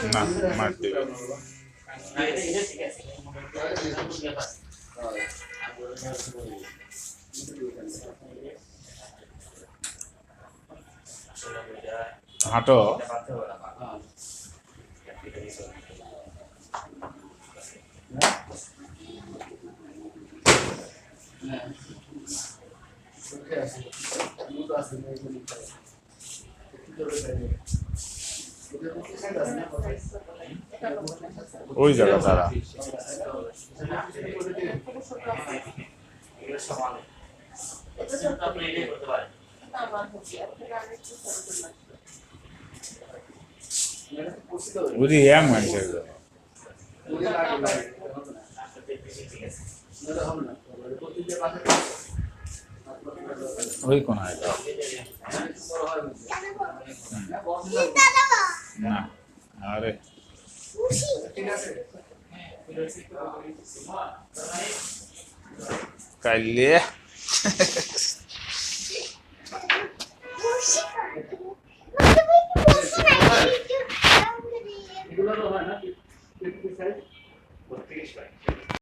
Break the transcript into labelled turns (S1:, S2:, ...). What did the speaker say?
S1: না মার দিবে হাঁটো ওই জায়গা তারা বুঝি ইয়াং মানুষের ওই কোন না আরে কাইলে